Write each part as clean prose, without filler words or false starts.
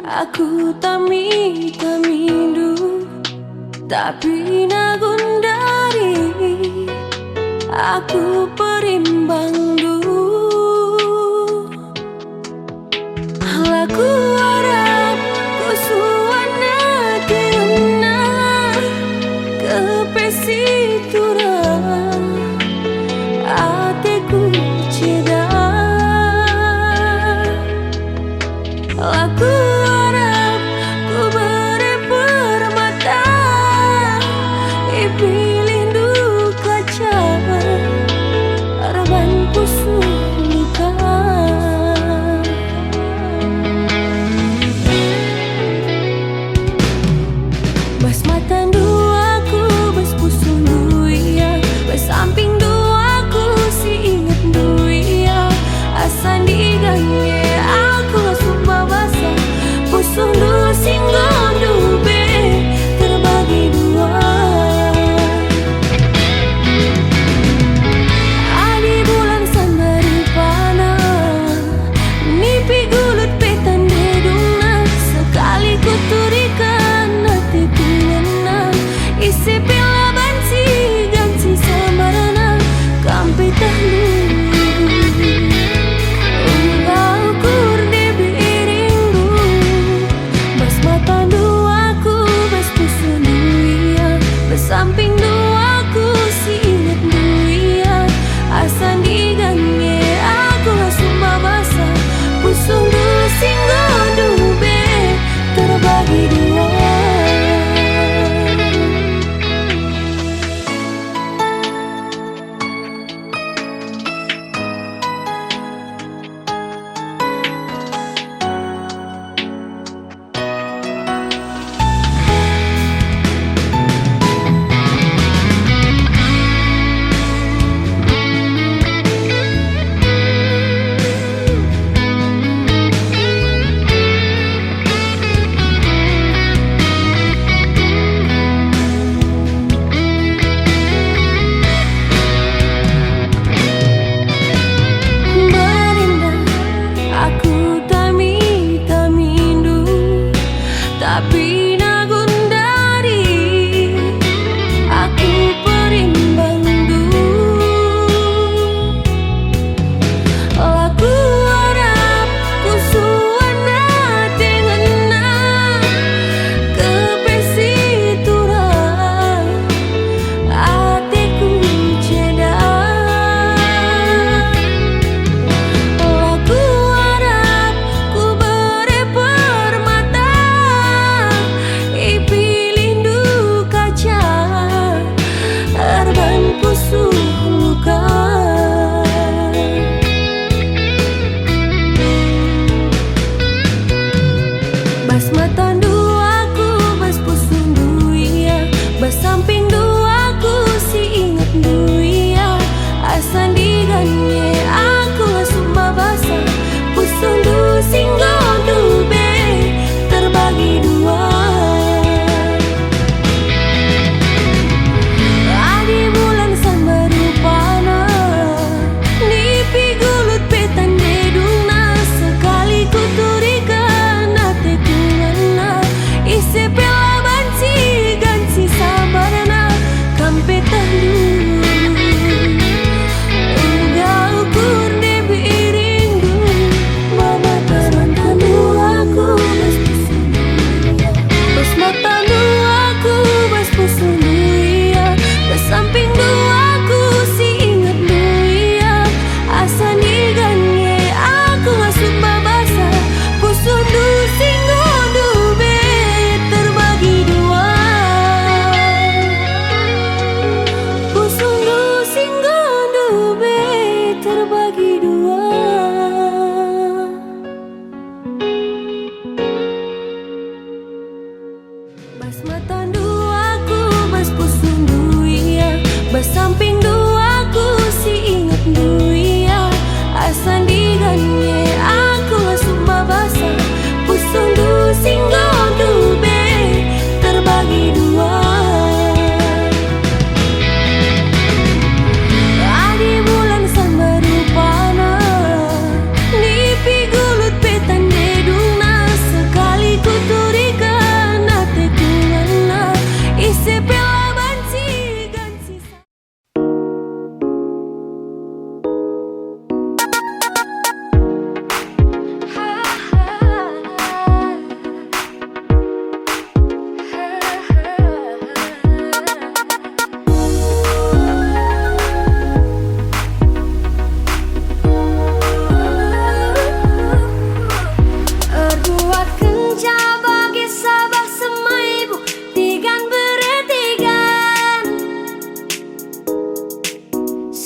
Aku tami-tamidu tapi nagundari aku perimbang dulu. Laku harap kusuana kiruna kepesitura atiku ceda. Laku harap ku beri permata ipilih duka kaca harapanku.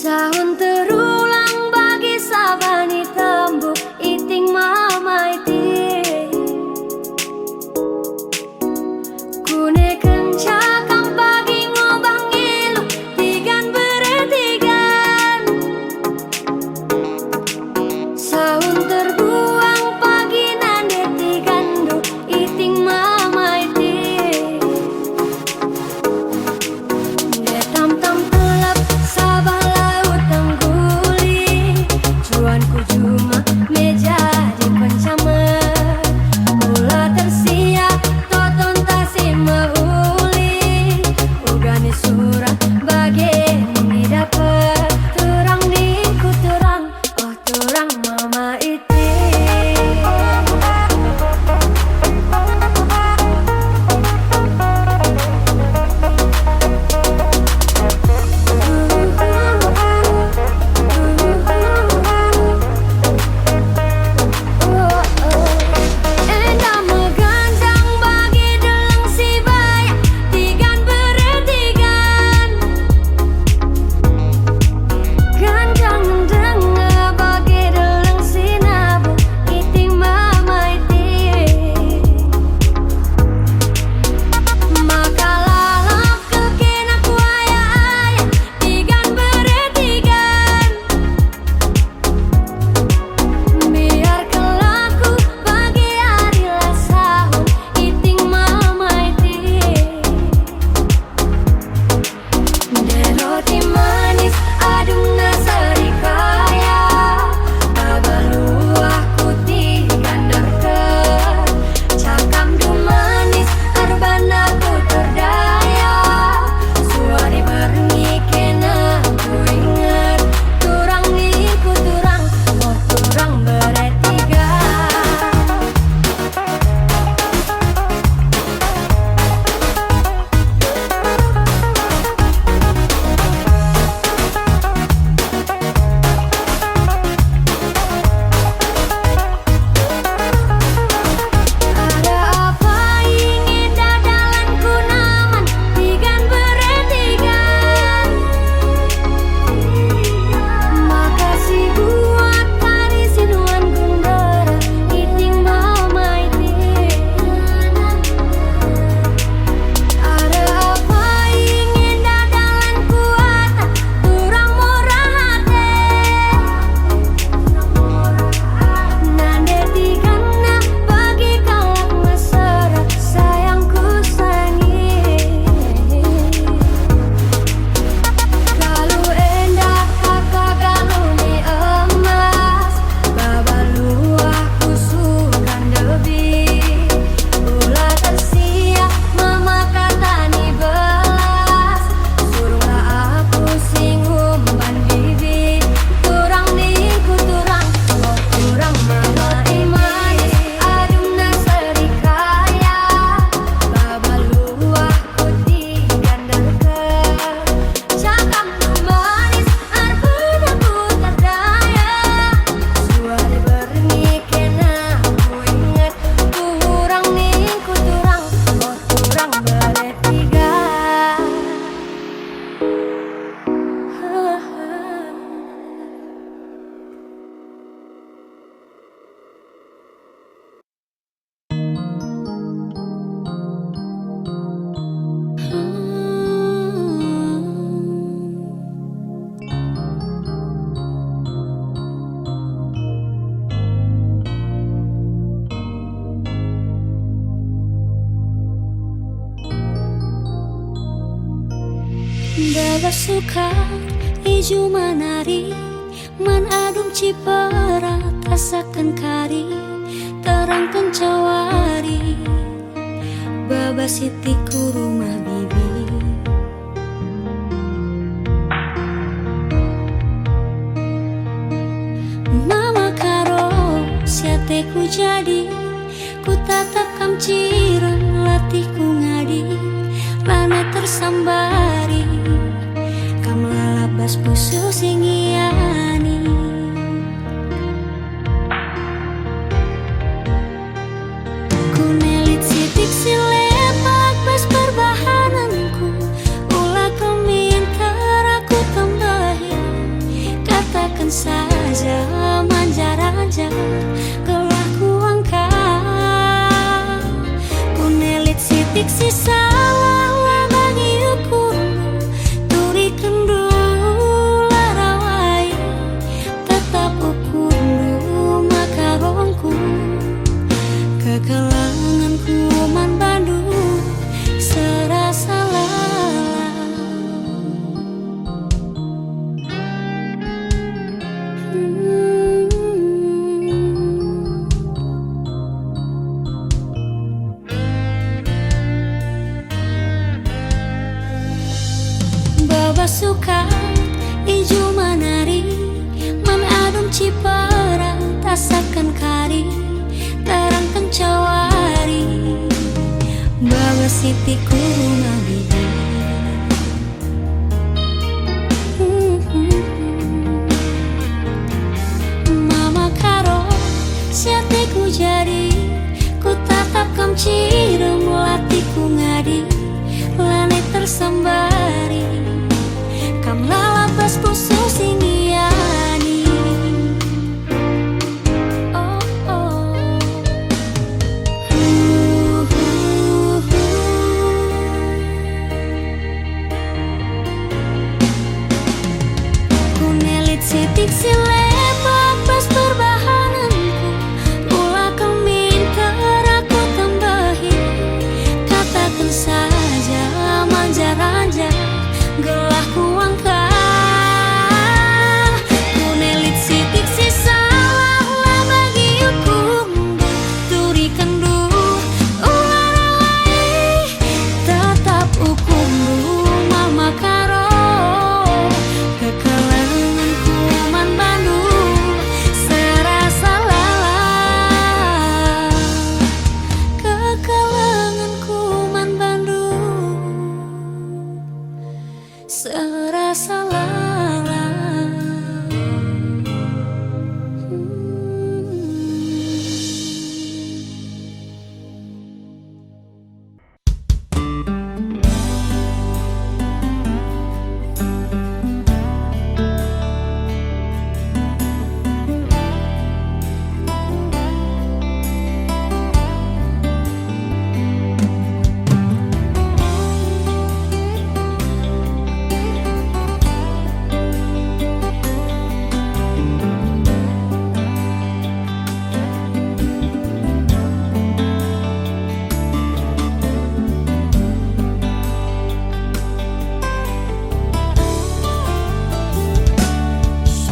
Sahun terulang bagi sabani tembuk iting mama iti kune kencakang pagi ngobang ilu tigan beretigan sahun terbuang pagi nande tigandu iting mama iti de tam tam telap sabah laut tangguli cuanku cuma meja di pencamer ulah tersiap toton tasih meuli ugani surat bagai ini dapat terang di ku terang oh terang mama iti Enda meganjang bagi delang si bayak tigan beretigan ganjang dengar bagi delang si nabu iting mama iti maka lalap kekena ku ayah tigan beretigan biar kelaku bagi arilah sahun iting mama iti de roti manis aduna serikaya babaluah putih gandarkan cakam du manis arbana ku terdaya suari berengi kena ku ingat turang ni ku turang oh turang beretiga ada apa ingin dadalanku naman tigan beretigan makasih buat tadi sinuan gundara iting mama iti ada apa ingin dadalanku ata turang murah hati nande tigana bagi kalak mesra sayangku sangi kalau endah kakak galuni emas babaluah kusukan debi ulah tersiap mama katani belas suruhlah aku singum ban bibi turang ni ku turang oh turang mama imanis aduna serikaya babaluah putih gandarkan cakam du manis arbana ku terdaya suari berengi kena ku ingat turang ni ku turang oh turang beretiga Bebas suka iju manari man adum ciperat rasakan kari terangkan cawari bebas sitiku rumah bibi mama karo siateku jadi ku tatap kam ciran latihku ngadi lana tersambari kam lalabas pusu singiani ku nelit sitik silepak bas perbahananku ulah kemintar aku tambahin saja manja raja gelah ku angkat ku nelit sitik si salah bagi ukur turi kendu larawai tetap ukur makarongku kekelanganku man Bandung serasa suka ijo manari man adum cipara tasakan kari terangkan cawari bawa sitiku mabidi mama karo siatiku jadi ku tatap kam cirem latiku ngadi lane tersembari kam lalapas puso singiani oh oh ku nelit sitik silepak pas perbahananku ulah kau minta aku tambahi katakan saja manja raja gelah ku angkat ku nelit sitik si salah lah bagi hukum turi kendu uarai tetap hukum mama karo kekelanganku man Bandung serasa lalah kekelanganku man Bandung serasa lala.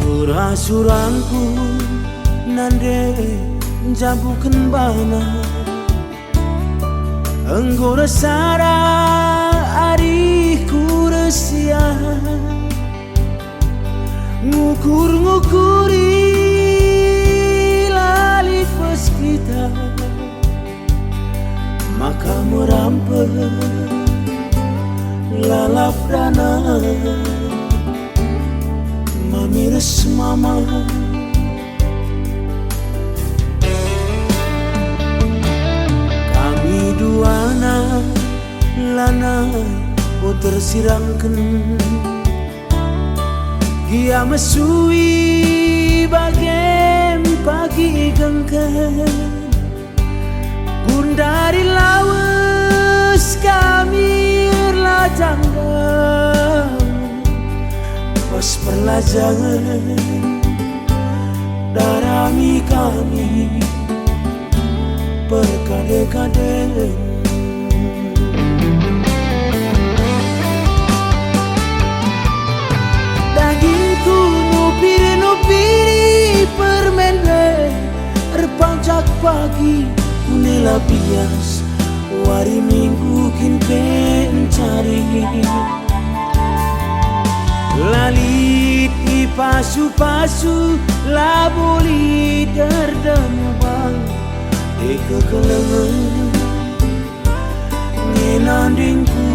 Surah-surangku nande jambuken bana enggo resara ariku resia ngukur-ngukuri lali fes kita maka merampel lalap dana mamiris mama kami duana lana puter sirangken gia mesui bagem pagi gengken gundari lawes kami lajangga pas perlajangan darami kami berkade-kade dagingku nupiri permende erpanjak pagi kunela bias wari minggu kin pencari lalit i pasu-pasu labuli dardamubang di kekelengan ngenandingku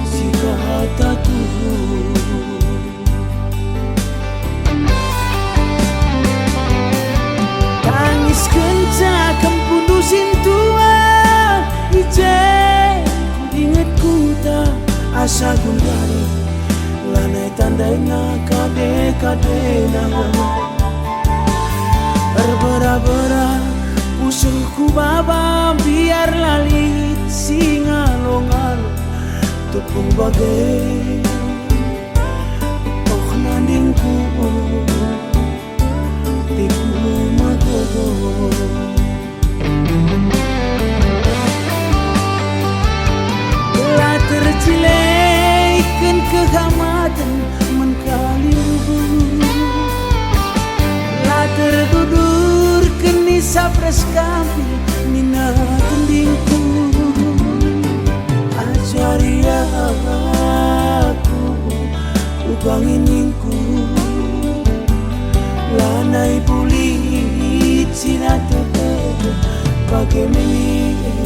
si kahatatu tangis kencak kempundusin tua ije inget ku tak asa gundari lanai tandainya kade-kadena berbera-bera usulku baba biar lalit singalong-along tepung bagai oh nandingku tiku magogo telah tercilekan kehamatan mengkalimu telah terdudur kini sapres kami nina tendingku ajari aku ubangininku lanai bulit sinatete bagaimana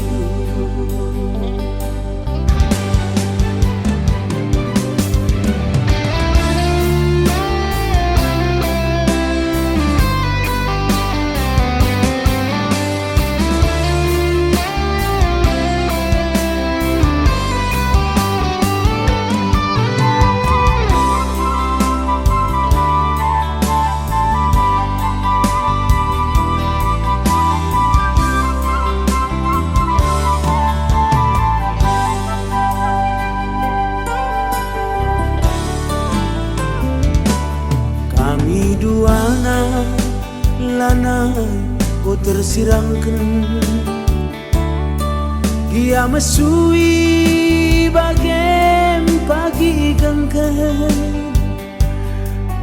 lanai ko tersirangkan dia mesui bagem pagi gengken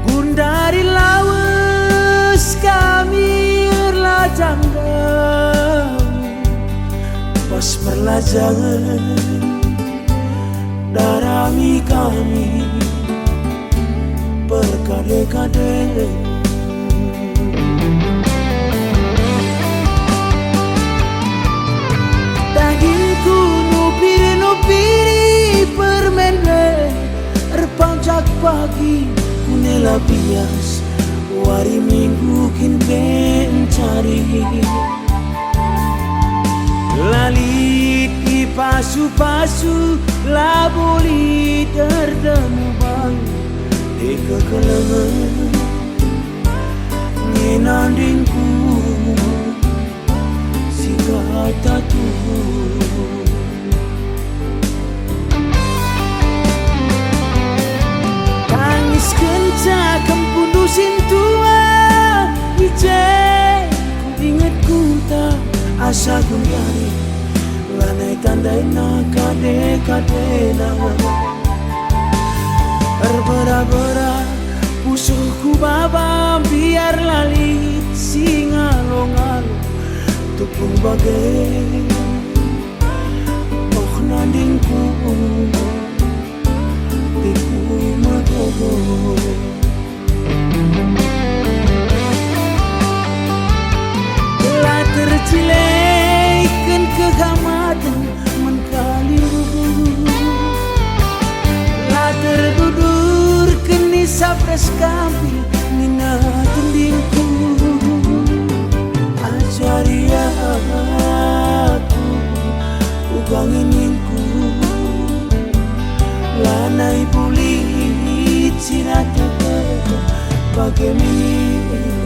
gundari lawas kami erlajanggang pas perlajangan darami kami berkade-kade dagingku nupiri permen erpanjak pagi kunela bias wari minggu kin pencari lalit di pasu-pasu labuli tertemu bang di kekelengan nginandingku kata Tuhan tangis kencang kempundusin tua ije ku inget ku tak asa gunari lanai tandaina kade-kadena berbera-bera pusuhku baba biar lalit singalong-along tepung bagai oh nandingku tiku magogo telah tercilekan kehamatan mengkalimu telah terdudur kini sapres kami nina tendingku ajari aku ubangininku lanai bulit sinatete bagaimana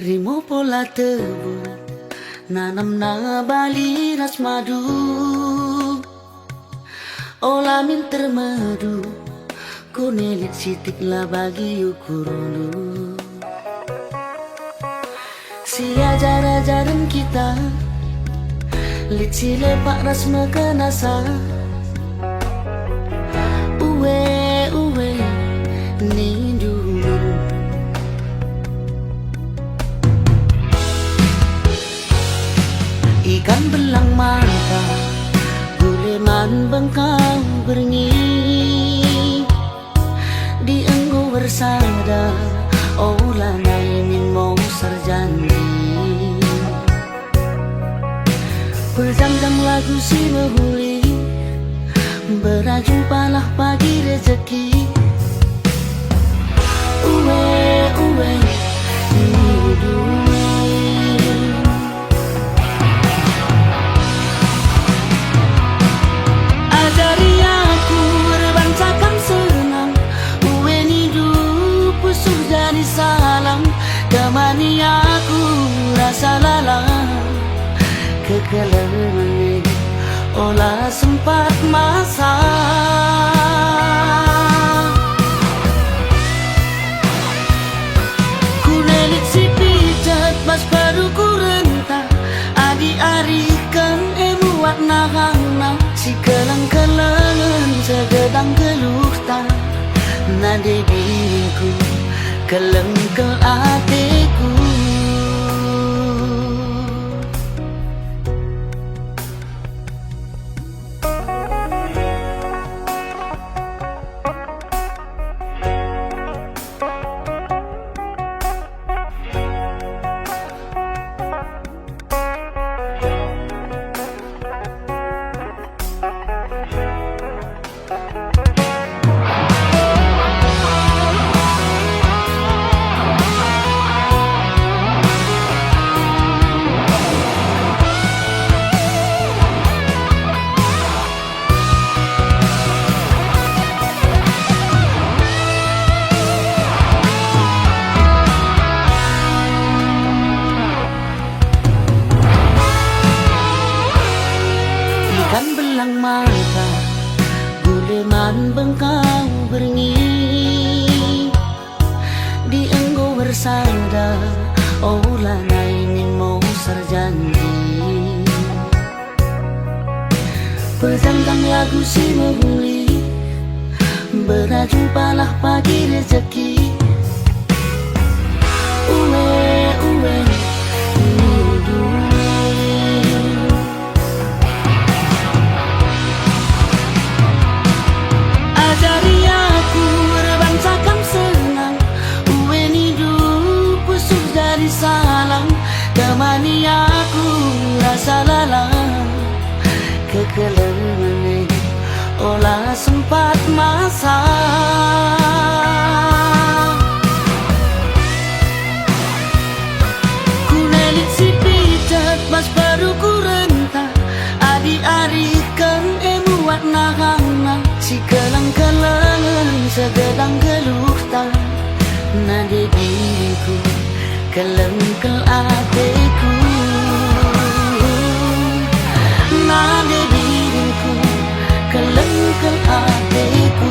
Rimo pola tebu nanam na bali ras madu ola min termadu kunelit sitik la bagi ukurulu si ajar-ajaran kita lit si lepak ras mekanasa uwe nindu lagu si menghuli, berjumpalah pagi rezeki. Uwe, uwe, duwe. Ajari aku berbancakan senang, uwe hidup pusuh jadi salam. Temani aku rasa lalang, kekelengan olah sempat masa. Kunelit si pijat bas baru ku rentah, adi arikan emuat nahangna. Si kelang-kelangan segedang geluh tak, nade diriku kelengkel hatiku. Ikan belang mata, guleman bengkau berengi, di engkau bersandar, olah naini mau serjanji. Pejamkan lagu si menghuli, berjumpalah pagi rezeki. Uwe, uwe, ajari aku berbancakan senang, uwe hidup pusuh jadi salam. Temani aku rasa lalang, kekelengan olah sempat masa. Kunelit si pijat bas baru ku rentah, adi arikan emuat nahangna. Si kelang-kelangan segedang geluh tak, nade diriku kelengkel hatiku. Nade diriku kelengkel hatiku.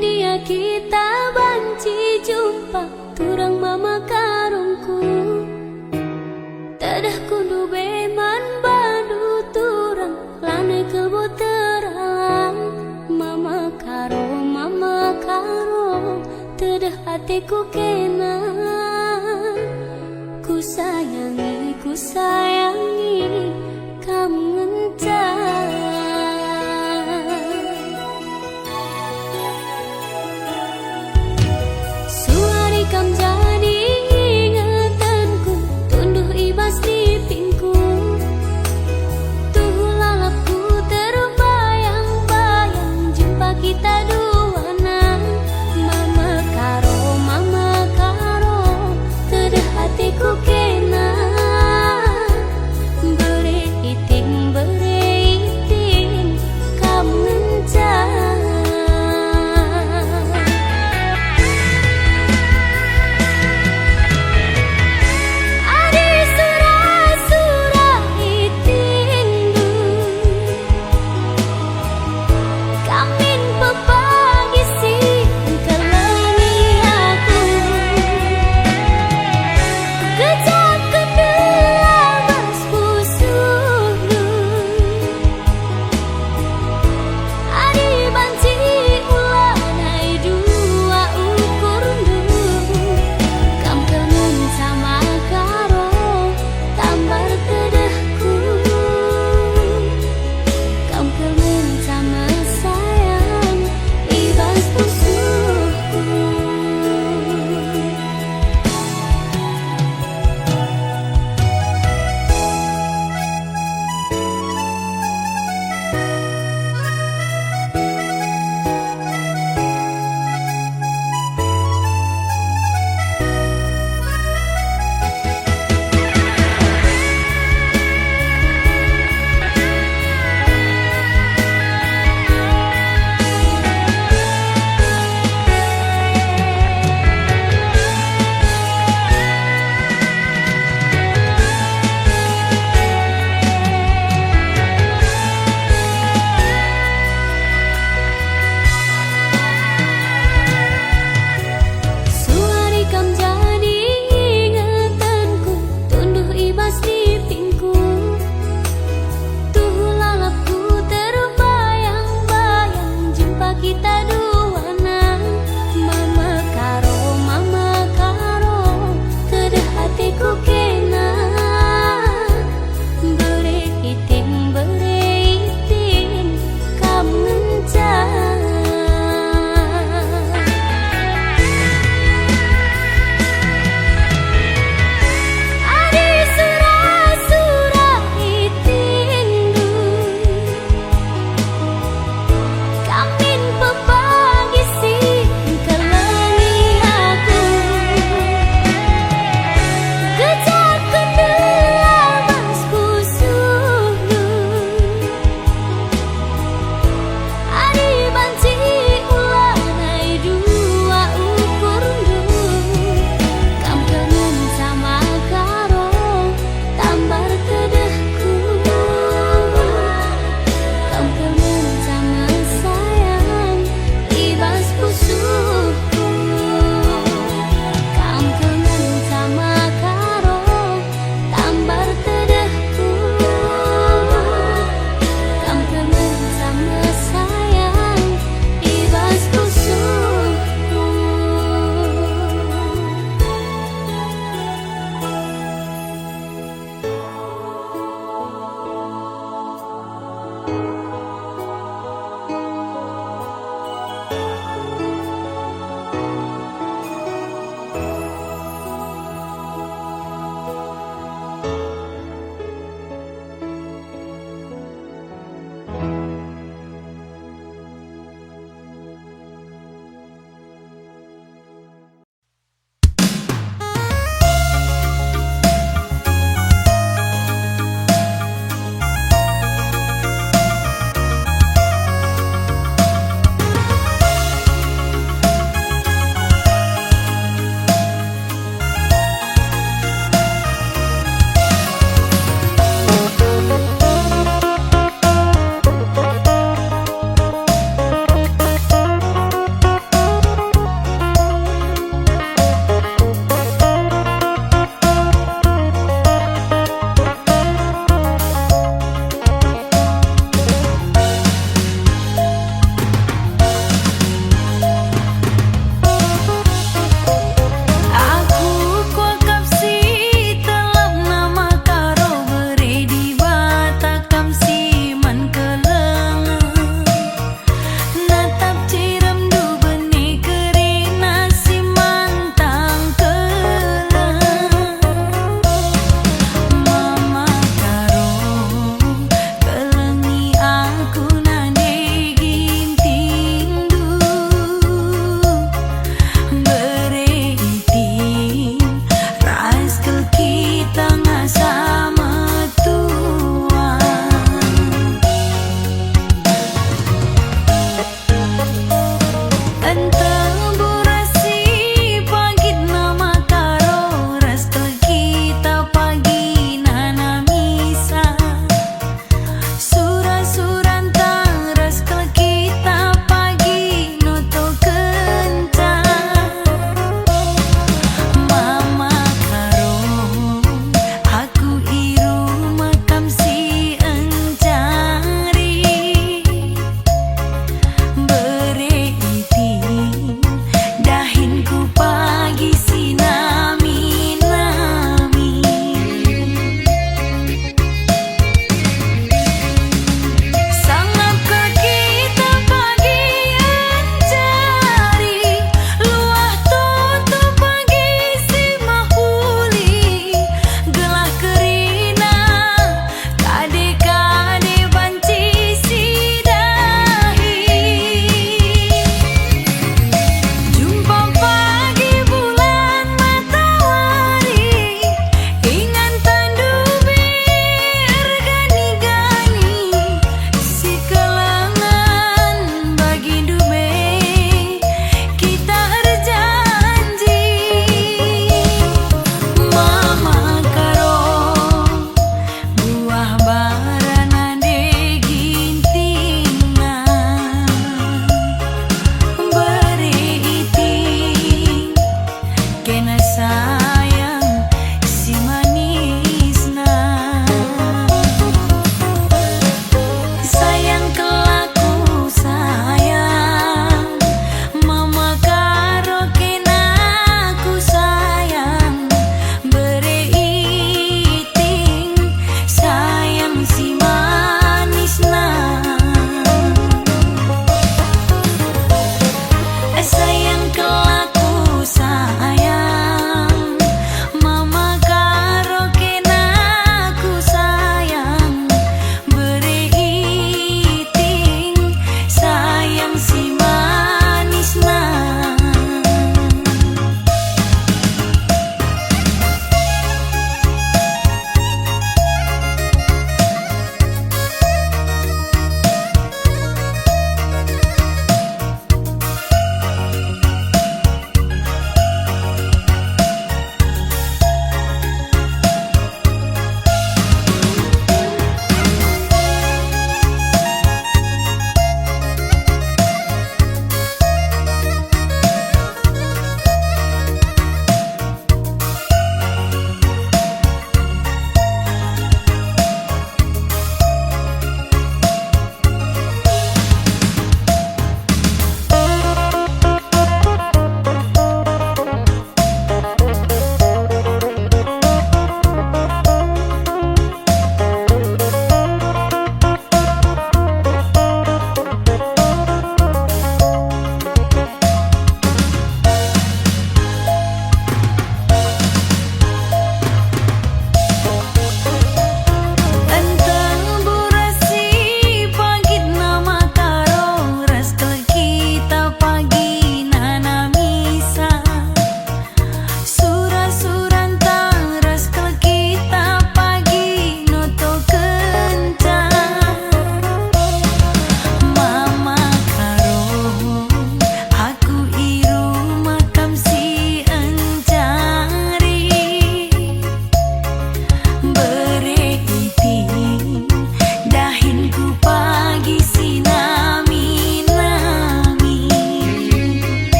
Dia kita banci jumpa turang mama karungku, tadah kundu beman badu turang lane kelbo teralang. Mama karo tadah hatiku kena. Ku sayangi kamu ngencar. Kam jadi ingatanku, tunduh ibas di pingku. Tuh lalapku terbayang-bayang, jumpa kita duana. Mama karo, tedah hatiku kena. Beri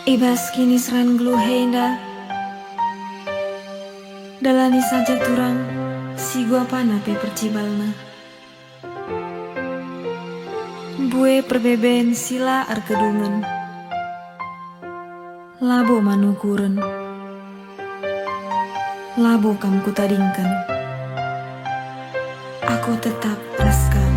Ibas kini seran gelu henda dalani saja turang si gua panape percibalna bue perbeben sila arkedungan labo manukuren labo kam kutadingkan aku tetap raskan.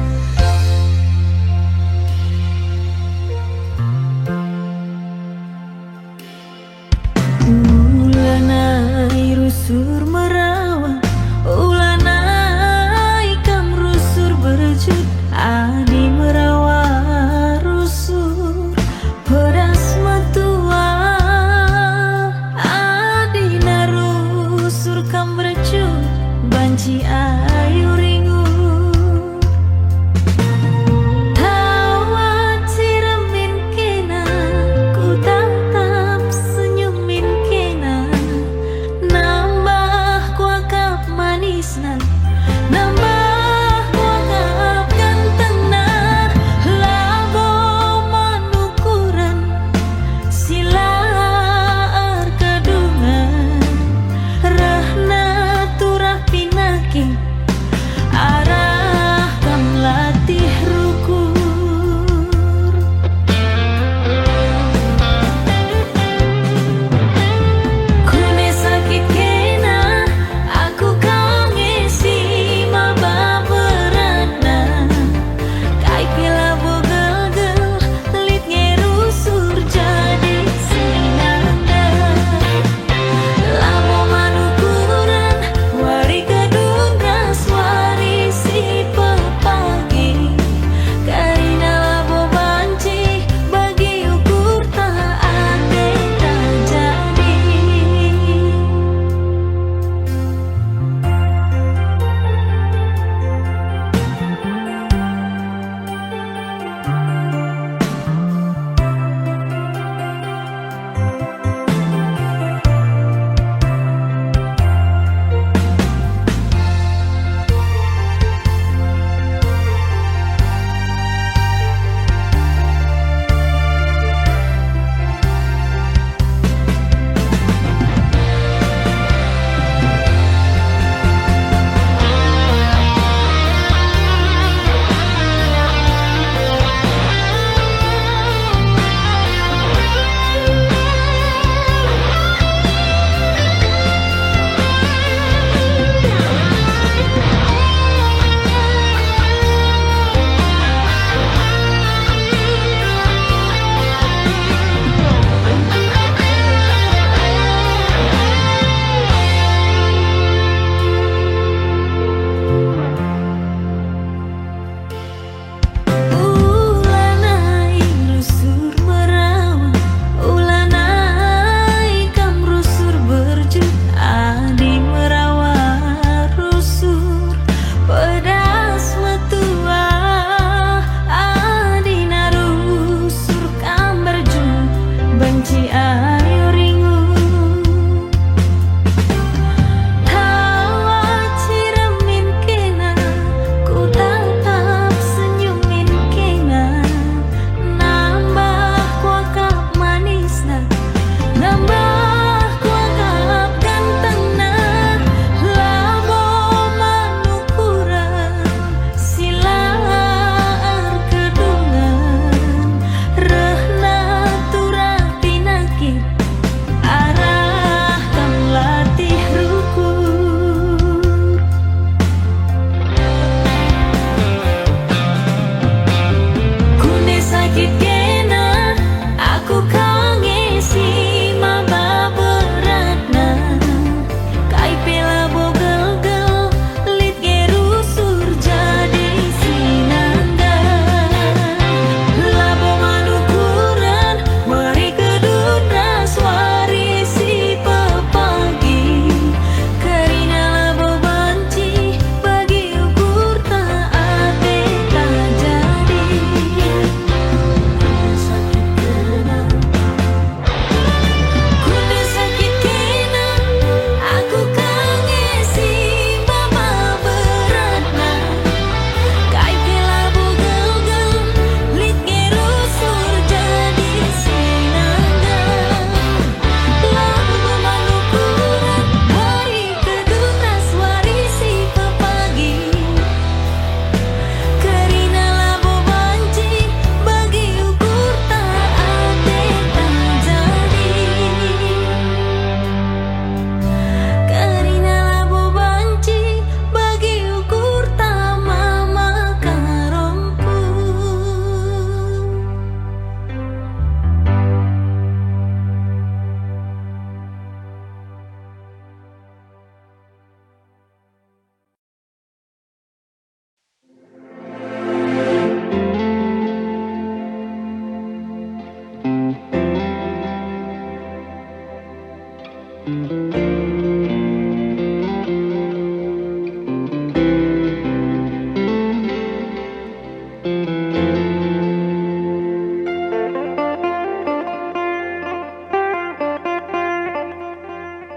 Ulanai rusur merawa, ulanai kam rusur berjut, adi merawa rusur pedas matua, adi narusur kam berjut banci ayu ringu,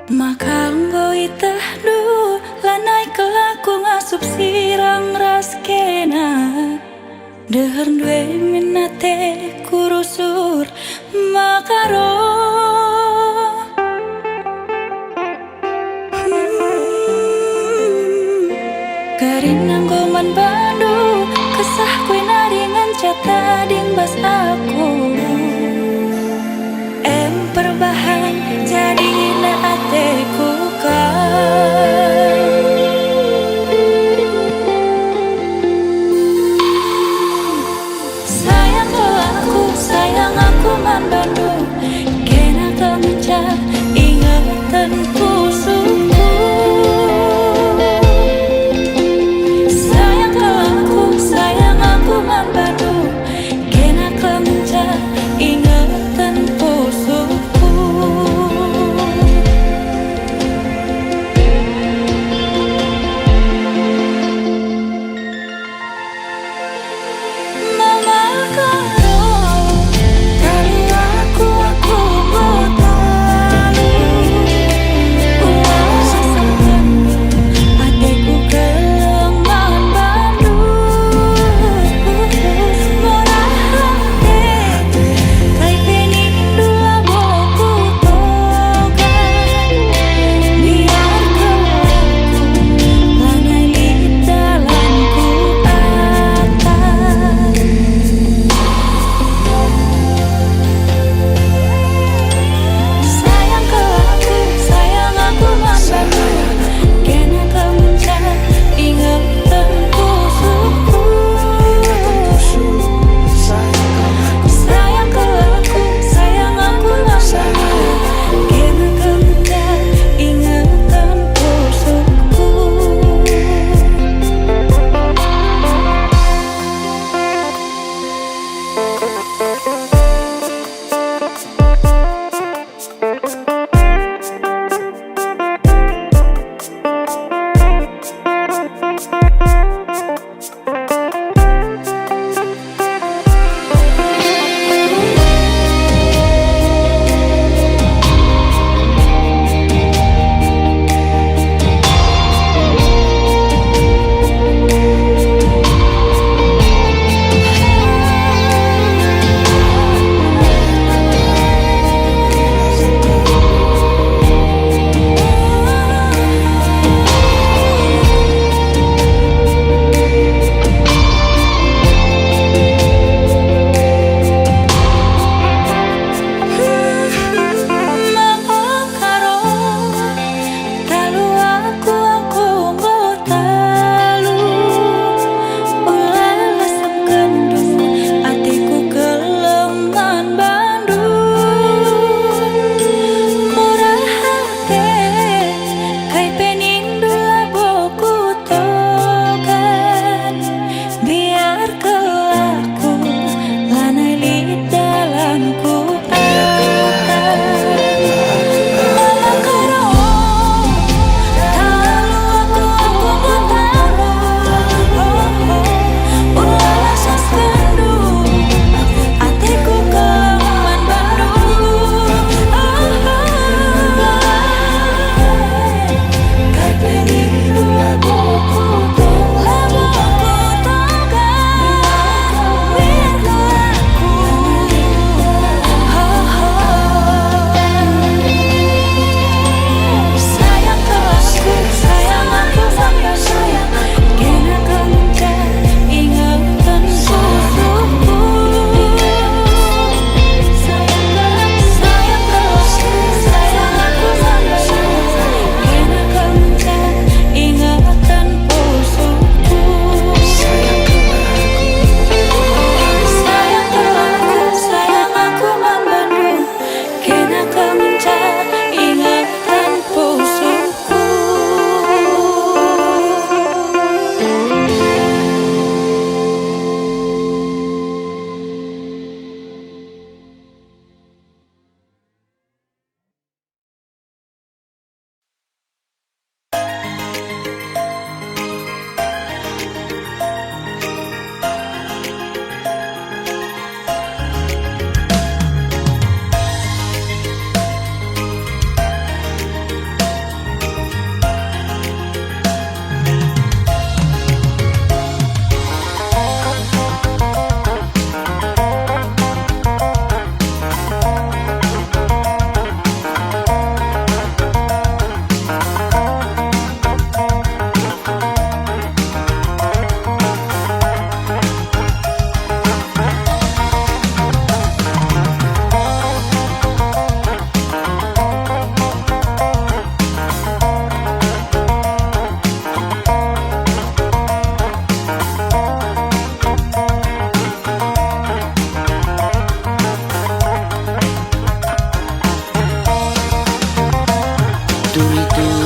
Makanggo itah du lanai kelaku ngasup sirang ras kena Deher due minate kurusur makaro Karinang goman bandu kesah kue naringan cata dingbas aku Perbahan jadi na ateku sayang aku mandono kena kemenca ingatan pusuku sayang aku mandono kena kemenca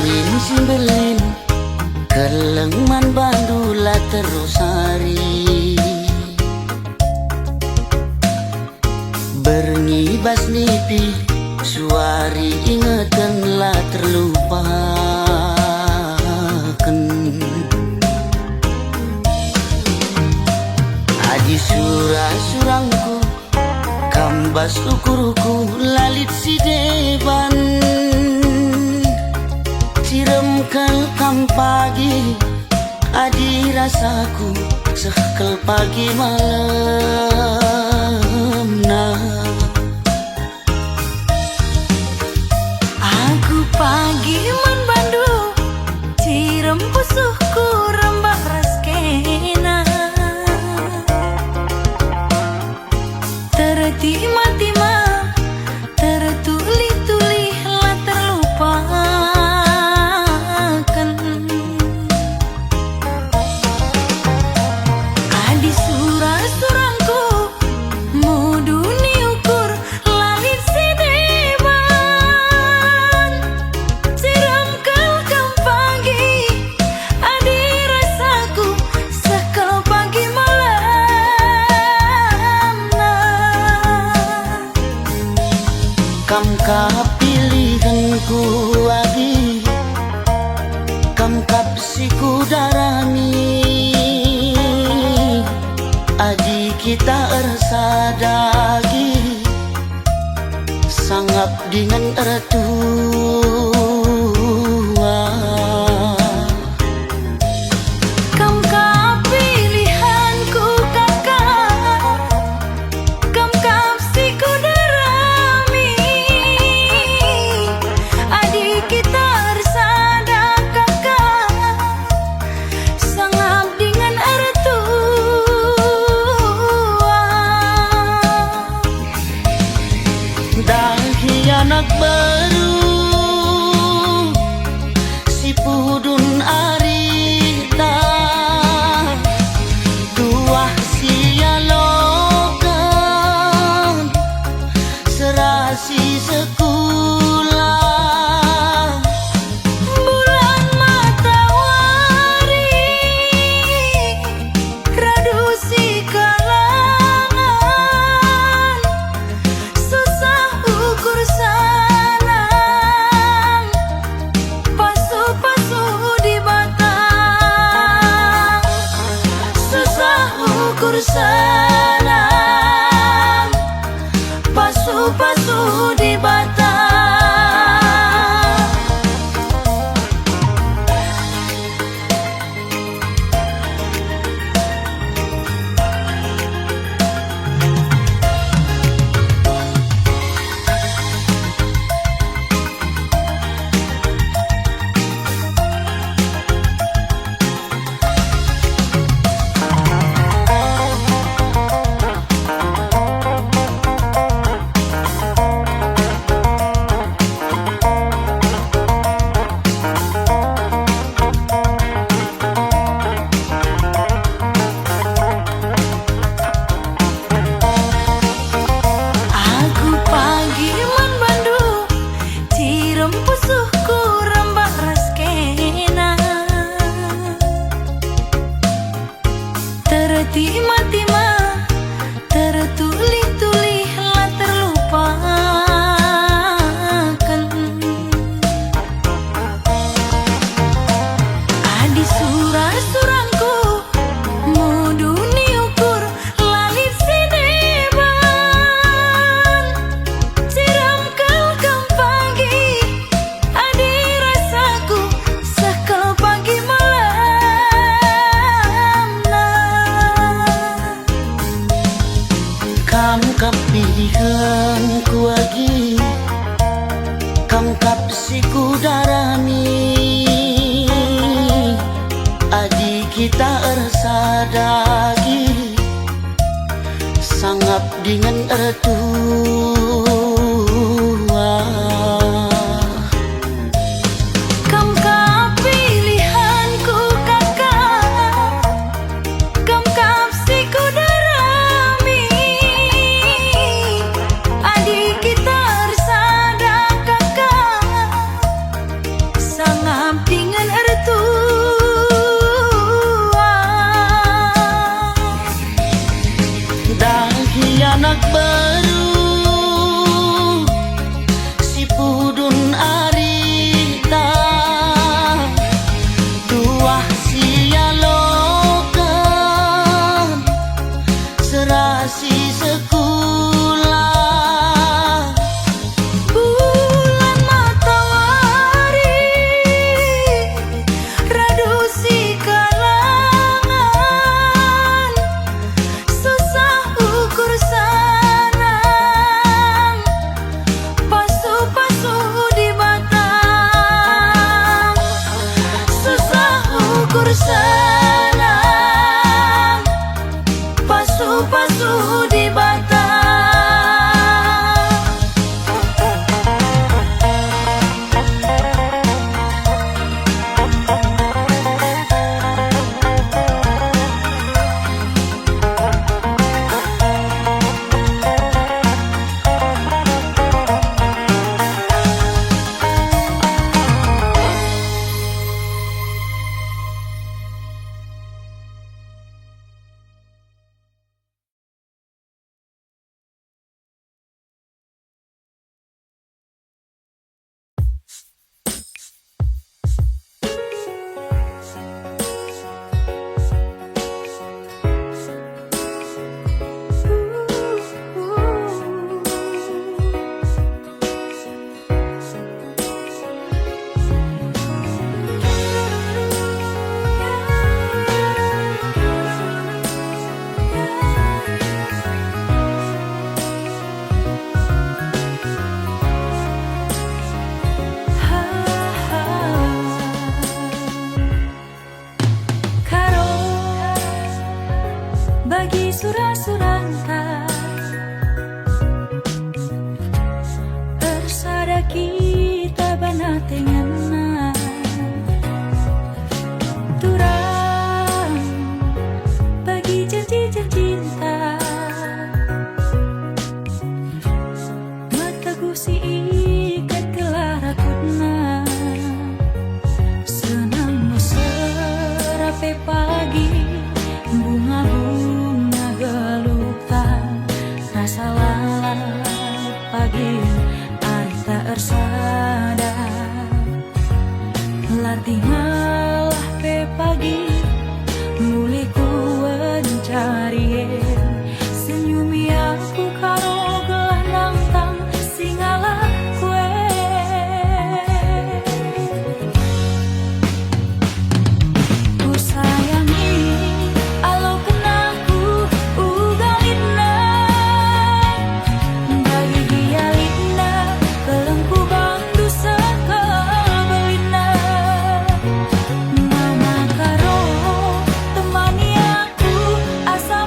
Simbelin simbelin kelengman bandula terus hari berngibas nipi suari ingetanlah terlupakan. Adi surah-surangku kambas ukurku lalit si deban ciremkel kam pagi adi rasaku sekel pagi malam nah Aku pagi man bandu cirem pusuhku rembak raskena tertima-tima tertuli-tuli lah terlupakan. Adi surah-surangku muduni ukur lalit si deban siram kelkam pagi adi rasaku sekel pagi malam nah. kam kapilihanku agi kam kapsiku darami adi kita ersadagi sangap dengan ertua Kam kapilihanku kakak kam kapsiku darami adik kita ersada kakak sangap dengan ertua dahi anak baru si pudun arita tuah sialokan serasi sekolah bulan matahari radusi kalangan susah ukur sanang pasu-pasu di batang susah ukur sanang pasu-pasu di batang. Aku pagi man bandu cirem pusuhku rembak raskena tertima-tima tertuli-tuli lah terlupakan. Adi surah-surangku muduni ukur lalit si deban siram kelkam pagi adi rasaku sekel pagi malam nah. kam kapilihanku agi kam kapsiku darami adi kita ersadagi sangap dengan ertua Kam kapilihanku kakak kam kapsiku darami adik kita ersada kakak sangat mampingan ertua Dan anak baru si pudun arita tuah sia lokan serasi sekolah bulan matahari reduksi kalangan susah ukur sanang pasu-pasu di batang susah ukur sanang pasu-pasu di batang bagi surah-surangka persada kita bana tengana turang bagi janji-janji cinta mata gusi ikat kelarakutna senang serape pagi bunga-bunga gelutan rasa lalai pagi arita ersada latih ngalah pe pagi mulai ku mencari senyumi aku karo gelah nangtang singalah kue ku sayangi alau kenaku ugalina bagi dia lina kelengku bantu sekabelina mama karo temani aku asa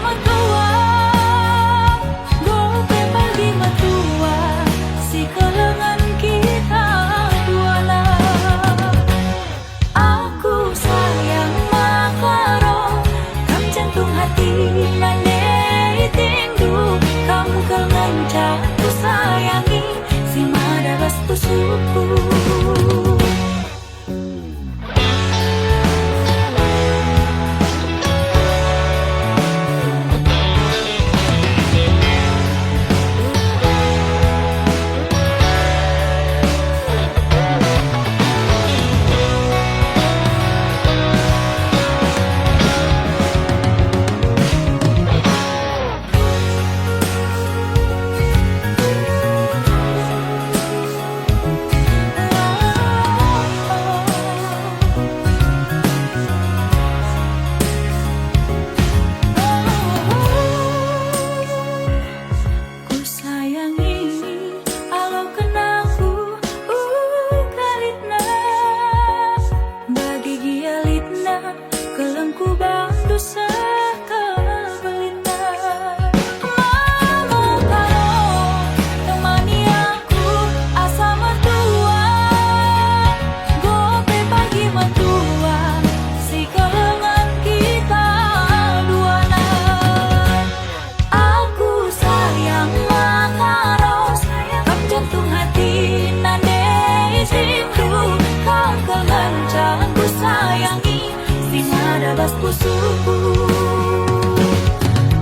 bas pusuku.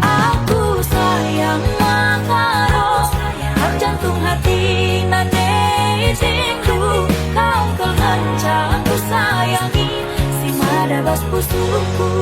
Aku sayang makaros, hak jantung hati nane tinggu. Kau kehancang ku sayangi, si mada bas pusuku.